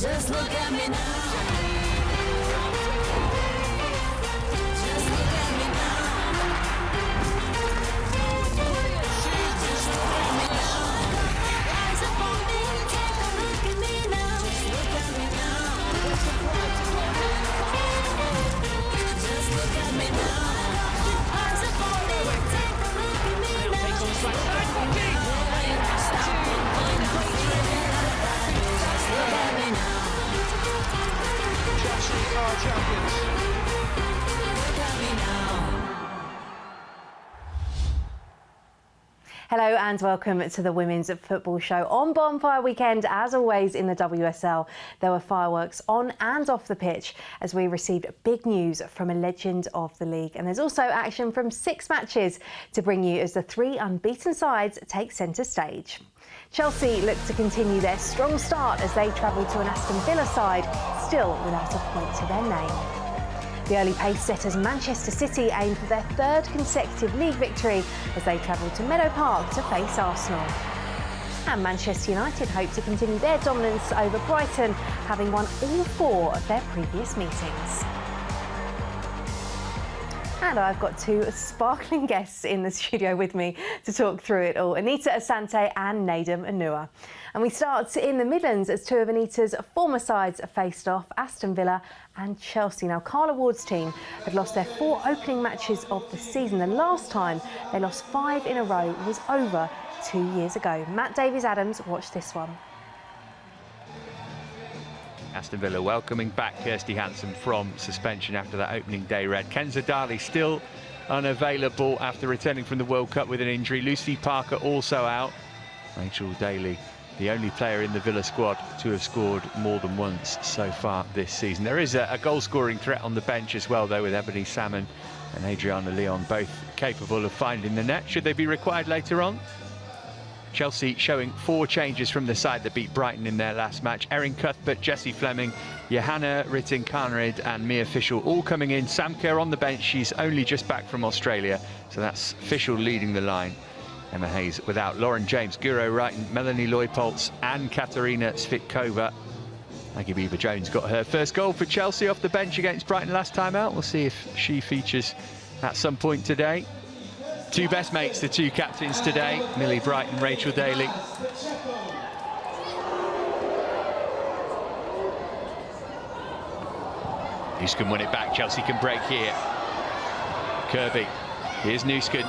Just look at me now. Just look at me now. Just look at me now. Rise up on me, take a look at me now. Just look at me now. Just look at me now. Rise up on me, take a look at me now. Takes on the strike side. Stop it, just look at me now. Chelsea are champions. Look at me now. Hello and welcome to the Women's Football Show. On Bonfire Weekend, as always in the WSL, there were fireworks on and off the pitch as we received big news from a legend of the league. And there's also action from 6 matches to bring you as the 3 unbeaten sides take centre stage. Chelsea look to continue their strong start as they travel to an Aston Villa side still without a point to their name. The early pace setters Manchester City aim for their 3rd consecutive league victory as they travel to Meadow Park to face Arsenal. And Manchester United hope to continue their dominance over Brighton, having won all 4 of their previous meetings. And I've got 2 sparkling guests in the studio with me to talk through it all. Anita, Asante and Nedum, Onuoha. And we start in the Midlands as 2 of Anita's former sides faced off, Aston Villa and Chelsea. Now, Carla Ward's team had lost their 4 opening matches of the season. The last time they lost 5 in a row was over 2 years ago. Matt Davies-Adams watched this one. Aston Villa welcoming back Kirsty Hansen from suspension after that opening day red. Kenza Darley still unavailable after returning from the World Cup with an injury. Lucy Parker also out. Rachel Daly, the only player in the Villa squad to have scored more than once so far this season. There is a goal-scoring threat on the bench as well, though, with Ebony Salmon and Adriana Leon both capable of finding the net. Should they be required later on? Chelsea showing 4 changes from the side that beat Brighton in their last match. Erin Cuthbert, Jessie Fleming, Johanna Ritten-Carnrid and Mia Fischel all coming in. Sam Kerr on the bench, she's only just back from Australia, so that's Fischel leading the line. Emma Hayes without Lauren James, Guro Wrighton, Melanie Leupolz and Katarina Svitkova. Maggie Beaver-Jones got her first goal for Chelsea off the bench against Brighton last time out. We'll see if she features at some point today. 2 best mates, the 2 captains today, Millie Bright and Rachel Daly. Nusken won it back, Chelsea can break here. Kirby, here's Nusken,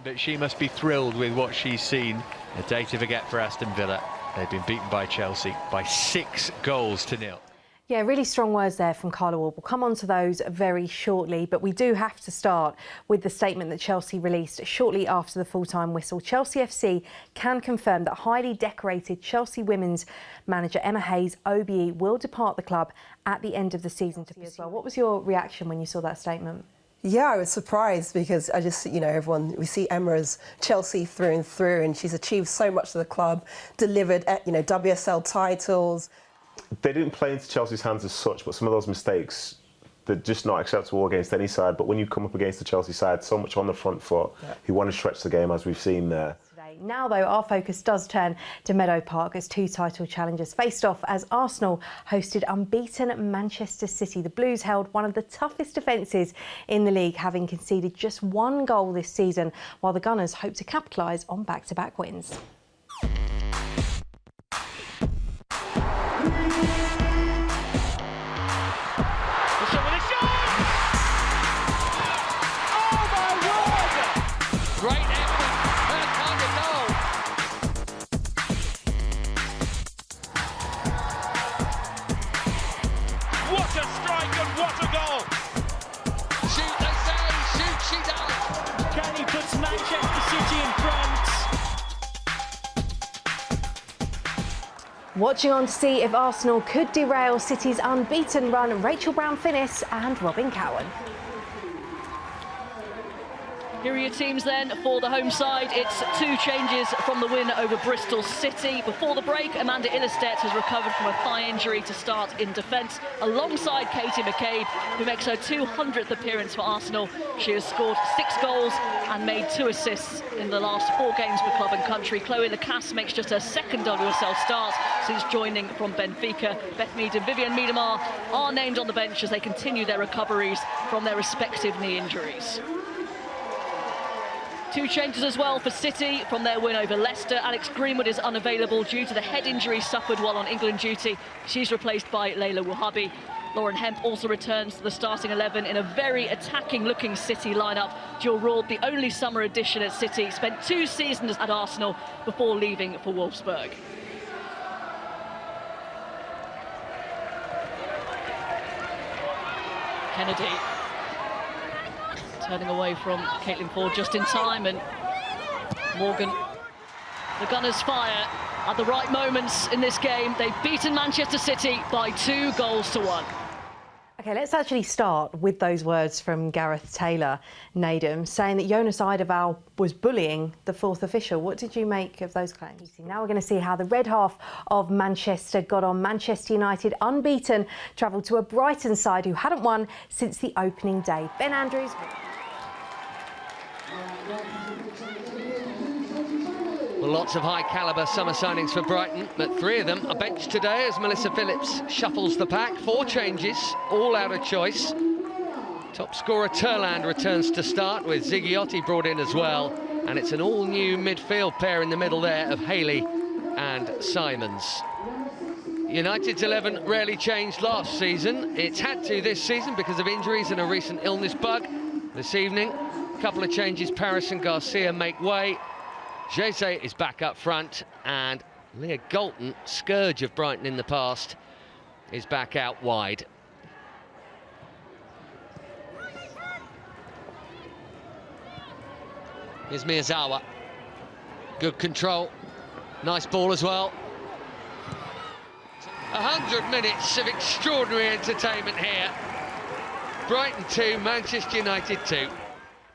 but she must be thrilled with what she's seen. A day to forget for Aston Villa. They've been beaten by Chelsea by 6 goals to 0. Yeah, really strong words there from Carla Ward. We'll come on to those very shortly, but we do have to start with the statement that Chelsea released shortly after the full-time whistle. Chelsea FC can confirm that highly decorated Chelsea women's manager Emma Hayes, OBE, will depart the club at the end of the season to pursue as well. What was your reaction when you saw that statement? Yeah, I was surprised because I just, we see Emma as Chelsea through and through, and she's achieved so much to the club, delivered, WSL titles. They didn't play into Chelsea's hands as such, but some of those mistakes, they're just not acceptable against any side. But when you come up against the Chelsea side, so much on the front foot, who want to stretch the game, as we've seen there. Now, though, our focus does turn to Meadow Park as 2 title challengers faced off as Arsenal hosted unbeaten Manchester City. The Blues held one of the toughest defences in the league, having conceded just 1 goal this season, while the Gunners hope to capitalise on back-to-back wins. Watching on to see if Arsenal could derail City's unbeaten run, Rachel Brown-Finnis and Robyn Cowen. Here are your teams then for the home side. It's 2 changes from the win over Bristol City. Before the break, Amanda Ilestedt has recovered from a thigh injury to start in defence, alongside Katie McCabe, who makes her 200th appearance for Arsenal. She has scored 6 goals and made 2 assists in the last 4 games for club and country. Chloe Lacasse makes just her 2nd WSL start since joining from Benfica. Beth Mead and Vivian Miedemar are named on the bench as they continue their recoveries from their respective knee injuries. 2 changes as well for City from their win over Leicester. Alex Greenwood is unavailable due to the head injury suffered while on England duty. She's replaced by Leila Wahabi. Lauren Hemp also returns to the starting 11 in a very attacking-looking City lineup. Jill Roord, the only summer addition at City, spent 2 seasons at Arsenal before leaving for Wolfsburg. Kennedy turning away from Caitlin Ford just in time, and Morgan. The Gunners fire at the right moments in this game. They've beaten Manchester City by 2 goals to 1. OK, let's actually start with those words from Gareth Taylor, Nedum, saying that Jonas Eidevall was bullying the 4th official. What did you make of those claims? Now we're going to see how the red half of Manchester got on. Manchester United, unbeaten, travelled to a Brighton side who hadn't won since the opening day. Ben Andrews. Well, lots of high-calibre summer signings for Brighton, but 3 of them are benched today as Melissa Phillips shuffles the pack. 4 changes, all out of choice. Top scorer Turland returns to start, with Zigiotti brought in as well. And it's an all-new midfield pair in the middle there of Haley and Simons. United's 11 rarely changed last season. It's had to this season because of injuries and a recent illness bug. This evening, a couple of changes. Paris and Garcia make way. Jesse is back up front, and Leah Galton, scourge of Brighton in the past, is back out wide. Here's Miyazawa. Good control. Nice ball as well. 100 minutes of extraordinary entertainment here. Brighton 2, Manchester United 2.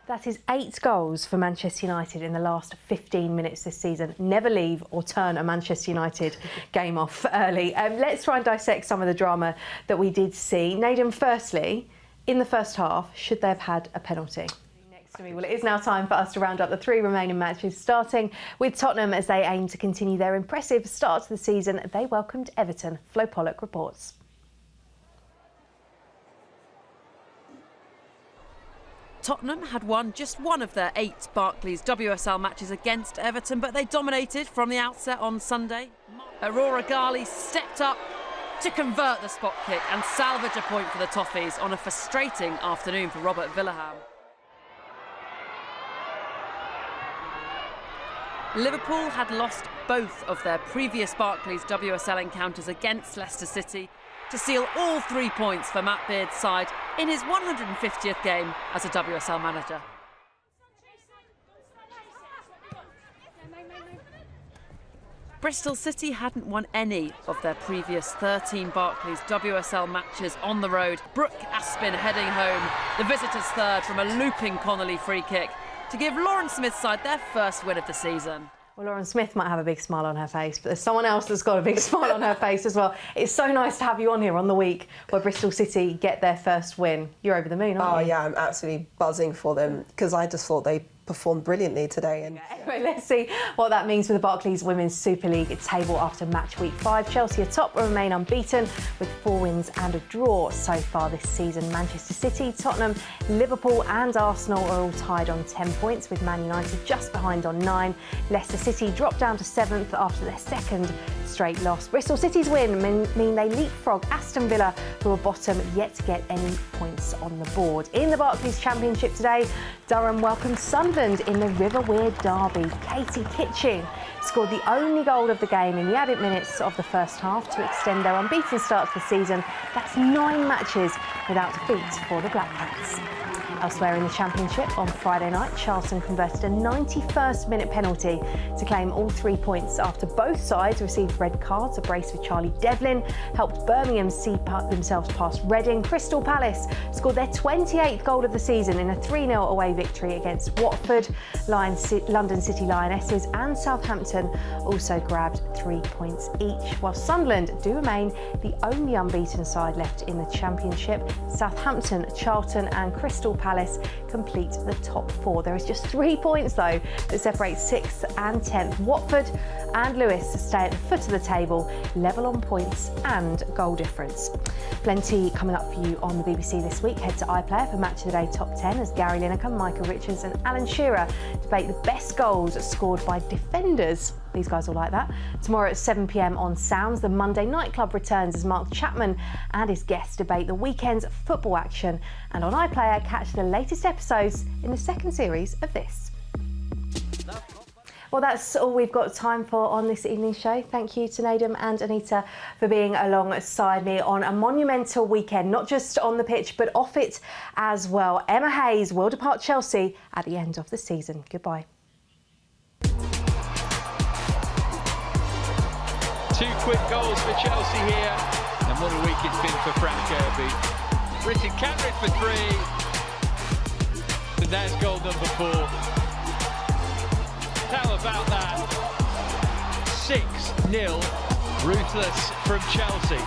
That is 8 goals for Manchester United in the last 15 minutes this season. Never leave or turn a Manchester United game off early. Let's try and dissect some of the drama that we did see. Nedum, firstly, in the first half, should they have had a penalty? Next to me, well, it is now time for us to round up the 3 remaining matches, starting with Tottenham as they aim to continue their impressive start to the season. They welcomed Everton. Flo Pollock reports. Tottenham had won just one of their 8 Barclays WSL matches against Everton, but they dominated from the outset on Sunday. Aurora Ghali stepped up to convert the spot kick and salvage a point for the Toffees on a frustrating afternoon for Robert Villaham. Liverpool had lost both of their previous Barclays WSL encounters against Leicester City to seal all 3 points for Matt Beard's side in his 150th game as a WSL manager. Bristol City hadn't won any of their previous 13 Barclays WSL matches on the road. Brooke Aspin heading home, the visitors' third from a looping Connolly free kick to give Lauren Smith's side their first win of the season. Well, Lauren Smith might have a big smile on her face, but there's someone else that's got a big smile on her face as well. It's so nice to have you on here on the week where Bristol City get their first win. You're over the moon, aren't you? Oh, yeah, I'm absolutely buzzing for them because I just thought they performed brilliantly today. And anyway, let's see what that means for the Barclays Women's Super League table after match week 5. Chelsea are top and remain unbeaten with 4 wins and a draw so far this season. Manchester City, Tottenham, Liverpool and Arsenal are all tied on 10 points, with Man United just behind on 9. Leicester City dropped down to 7th after their 2nd straight loss. Bristol City's win mean they leapfrog Aston Villa, who are bottom, yet to get any points on the board. In the Barclays Championship today, Durham welcomed Sunderland in the River Wear derby. Katie Kitching scored the only goal of the game in the added minutes of the first half to extend their unbeaten start to the season. That's 9 matches without defeat for the Black Cats. Elsewhere in the Championship, on Friday night, Charlton converted a 91st minute penalty to claim all 3 points after both sides received red cards. A brace for Charlie Devlin helped Birmingham see themselves past Reading. Crystal Palace scored their 28th goal of the season in a 3-0 away victory against Watford. London City Lionesses and Southampton also grabbed 3 points each, while Sunderland do remain the only unbeaten side left in the Championship. Southampton, Charlton and Crystal Palace complete the top 4. There is just 3 points though that separate 6th and 10th. Watford and Lewis stay at the foot of the table, level on points and goal difference. Plenty coming up for you on the BBC this week. Head to iPlayer for Match of the Day Top 10 as Gary Lineker, Micah Richards and Alan Shearer debate the best goals scored by defenders. These guys will like that. Tomorrow at 7 p.m. on Sounds, the Monday Night Club returns as Mark Chapman and his guests debate the weekend's football action. And on iPlayer, catch the latest episodes in the second series of this. Well, that's all we've got time for on this evening's show. Thank you to Nedum and Anita for being alongside me on a monumental weekend, not just on the pitch, but off it as well. Emma Hayes will depart Chelsea at the end of the season. Goodbye. 2 quick goals for Chelsea here, and what a week it's been for Frank Kirby. Britain countered for 3, and there's goal number 4. How about that? 6-0, ruthless from Chelsea.